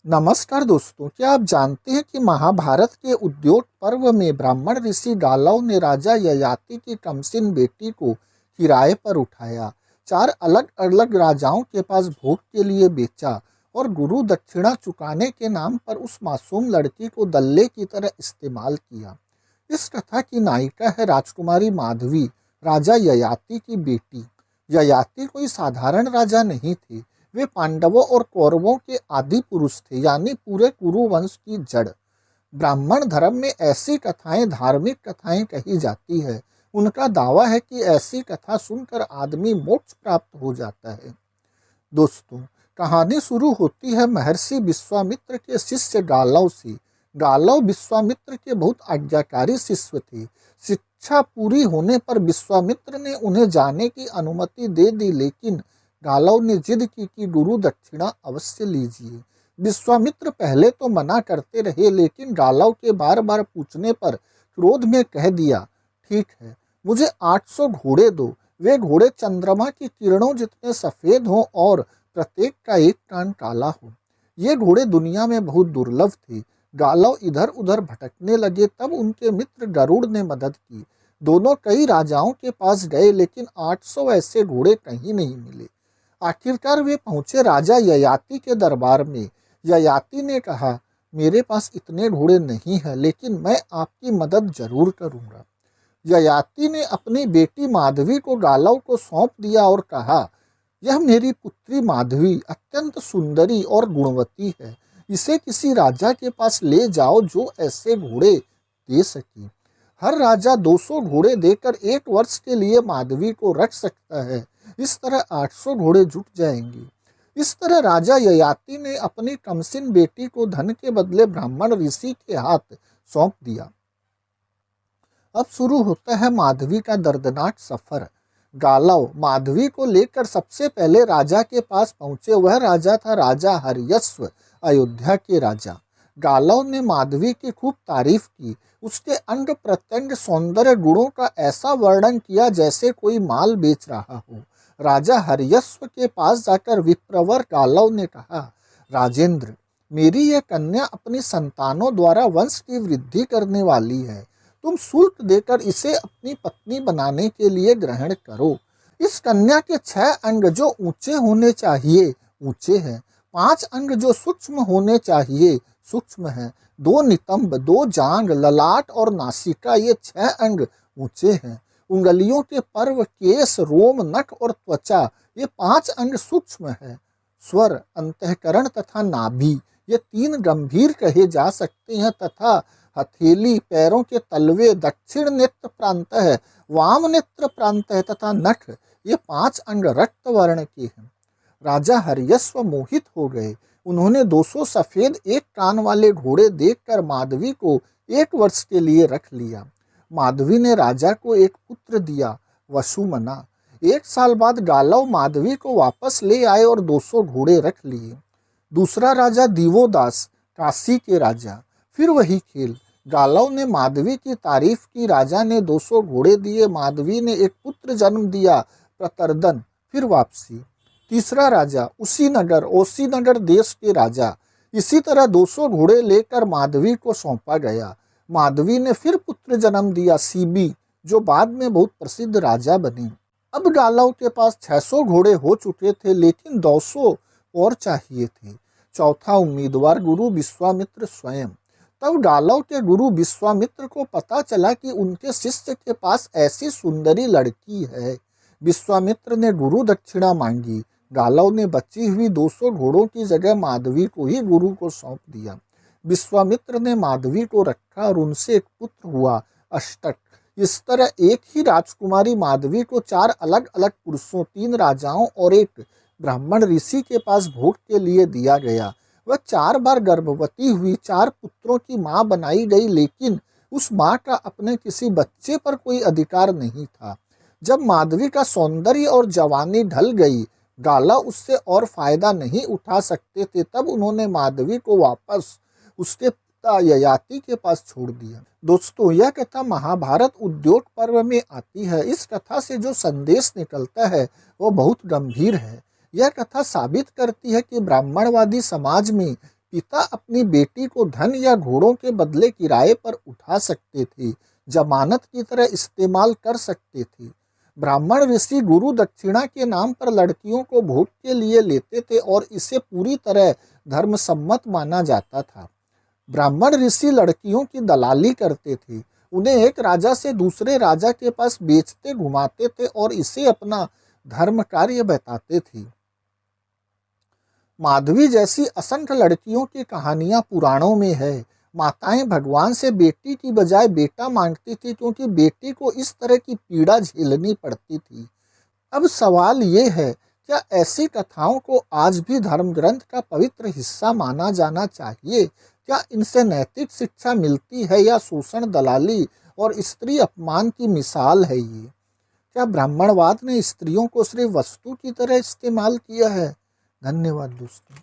नमस्कार दोस्तों, क्या आप जानते हैं कि महाभारत के उद्योत पर्व में ब्राह्मण ऋषि गालव ने राजा ययाति की कमसिन बेटी को किराए पर उठाया, चार अलग अलग राजाओं के पास भोग के लिए बेचा और गुरु दक्षिणा चुकाने के नाम पर उस मासूम लड़की को दल्ले की तरह इस्तेमाल किया। इस कथा की नायिका है राजकुमारी माधवी, राजा ययाति की बेटी। ययाति कोई साधारण राजा नहीं थे, वे पांडवों और कौरवों के आदि पुरुष थे, यानी पूरे कुरु वंश की जड़। ब्राह्मण धर्म में ऐसी कथाएं धार्मिक कथाएं कही जाती है। उनका दावा है कि ऐसी कथा सुनकर आदमी मोक्ष प्राप्त हो जाता है। दोस्तों, कहानी शुरू होती है महर्षि विश्वामित्र के शिष्य गालव से। गालव विश्वामित्र के बहुत आज्ञाकारी शिष्य थे। शिक्षा पूरी होने पर विश्वामित्र ने उन्हें जाने की अनुमति दे दी, लेकिन गालव ने जिद की कि गुरु दक्षिणा अवश्य लीजिए। विश्वामित्र पहले तो मना करते रहे, लेकिन गालव के बार बार पूछने पर क्रोध में कह दिया, ठीक है, मुझे 800 घोड़े दो। वे घोड़े चंद्रमा की किरणों जितने सफेद हों और प्रत्येक का एक कान काला हो। ये घोड़े दुनिया में बहुत दुर्लभ थे। गालव इधर उधर भटकने लगे, तब उनके मित्र गरुड़ ने मदद की। दोनों कई राजाओं के पास गए, लेकिन 800 ऐसे घोड़े कहीं नहीं मिले। आखिरकार वे पहुंचे राजा ययाति के दरबार में। ययाति ने कहा, मेरे पास इतने घोड़े नहीं हैं, लेकिन मैं आपकी मदद जरूर करूंगा। ययाति ने अपनी बेटी माधवी को गालव को सौंप दिया और कहा, यह मेरी पुत्री माधवी अत्यंत सुंदरी और गुणवती है। इसे किसी राजा के पास ले जाओ जो ऐसे घोड़े दे सके। हर राजा 200 घोड़े देकर 1 वर्ष के लिए माधवी को रख सकता है। इस तरह 800 घोड़े जुट जाएंगे। इस तरह राजा ययाति ने अपनी कमसिन बेटी को धन के बदले ब्राह्मण ऋषि के हाथ सौंप दिया। अब शुरू होता है माधवी का दर्दनाक सफर। गालव माधवी को लेकर सबसे पहले राजा के पास पहुंचे। वह राजा था राजा हर्यश्व, अयोध्या के राजा। गालव ने माधवी की खूब तारीफ की। उसके अंग प्रत्यंग सौंदर्य गुणों का ऐसा वर्णन किया जैसे कोई माल बेच रहा हो। राजा हर्यश्व के पास जाकर विप्रवर गालव ने कहा, राजेंद्र, मेरी यह कन्या अपनी संतानों द्वारा वंश की वृद्धि करने वाली है। तुम शुल्क देकर इसे अपनी पत्नी बनाने के लिए ग्रहण करो। इस कन्या के 6 अंग जो ऊंचे होने चाहिए ऊंचे हैं, 5 अंग जो सूक्ष्म होने चाहिए सूक्ष्म हैं, 2 नितंब, 2 जांग, ललाट और नासिका, ये 6 अंग ऊंचे हैं। उंगलियों के पर्व, केस, रोम, नख और त्वचा, ये 5 अंग सूक्ष्म है। स्वर, अंतःकरण तथा नाभि, ये 3 गंभीर कहे जा सकते हैं, तथा हथेली, पैरों के तलवे, दक्षिण नेत्र प्रांत है, वाम नेत्र प्रांत है तथा नख, ये 5 अंग रक्त वर्ण के हैं। राजा हर्यश्व मोहित हो गए। उन्होंने 200 सफेद एक कान वाले घोड़े देखकर माधवी को 1 वर्ष के लिए रख लिया। माधवी ने राजा को एक पुत्र दिया, वसुमना। 1 साल बाद गालव माधवी को वापस ले आए और 200 घोड़े रख लिए। दूसरा राजा दिवोदास, काशी के राजा। फिर वही खेल। गालव ने माधवी की तारीफ की, राजा ने 200 घोड़े दिए, माधवी ने एक पुत्र जन्म दिया, प्रतर्दन। फिर वापसी। तीसरा राजा ओशीनगर देश के राजा। इसी तरह 200 घोड़े लेकर माधवी को सौंपा गया। माधवी ने फिर पुत्र जन्म दिया, सीबी, जो बाद में बहुत प्रसिद्ध राजा बने। अब गालव के पास 600 घोड़े हो चुके थे, लेकिन 200 और चाहिए थे। चौथा उम्मीदवार गुरु विश्वामित्र स्वयं। तब गालव के गुरु विश्वामित्र को पता चला कि उनके शिष्य के पास ऐसी सुंदरी लड़की है। विश्वामित्र ने गुरु दक्षिणा मांगी। गालव ने बची हुई 200 घोड़ों की जगह माधवी को ही गुरु को सौंप दिया। विश्वामित्र ने माधवी को रखा और उनसे एक पुत्र हुआ, अष्टक। इस तरह एक ही राजकुमारी माधवी को 4 अलग अलग पुरुषों, 3 राजाओं और एक ब्राह्मण ऋषि के पास भोग के लिए दिया गया। वह 4 बार गर्भवती हुई, 4 पुत्रों की मां बनाई गई, लेकिन उस मां का अपने किसी बच्चे पर कोई अधिकार नहीं था। जब माधवी का सौंदर्य और जवानी ढल गई, गालव उससे और फायदा नहीं उठा सकते थे, तब उन्होंने माधवी को वापस उसके पिता ययाति के पास छोड़ दिया। दोस्तों, यह कथा महाभारत उद्योग पर्व में आती है। इस कथा से जो संदेश निकलता है वो बहुत गंभीर है। यह कथा साबित करती है कि ब्राह्मणवादी समाज में पिता अपनी बेटी को धन या घोड़ों के बदले किराए पर उठा सकते थे, जमानत की तरह इस्तेमाल कर सकते थे। ब्राह्मण ऋषि गुरु दक्षिणा के नाम पर लड़कियों को भोग के लिए लेते थे और इसे पूरी तरह धर्म सम्मत माना जाता था। ब्राह्मण ऋषि लड़कियों की दलाली करते थे, उन्हें एक राजा से दूसरे राजा के पास बेचते घुमाते थे और इसे अपना धर्म कार्य बताते थे। माधवी जैसी असंख्य लड़कियों की कहानियां पुराणों में है। माताएं भगवान से बेटी की बजाय बेटा मांगती थी, क्योंकि बेटी को इस तरह की पीड़ा झेलनी पड़ती थी। अब सवाल ये है, क्या ऐसी कथाओं को आज भी धर्म ग्रंथ का पवित्र हिस्सा माना जाना चाहिए? क्या इनसे नैतिक शिक्षा मिलती है या शोषण, दलाली और स्त्री अपमान की मिसाल है ये? क्या ब्राह्मणवाद ने स्त्रियों को सिर्फ वस्तु की तरह इस्तेमाल किया है? धन्यवाद दोस्तों।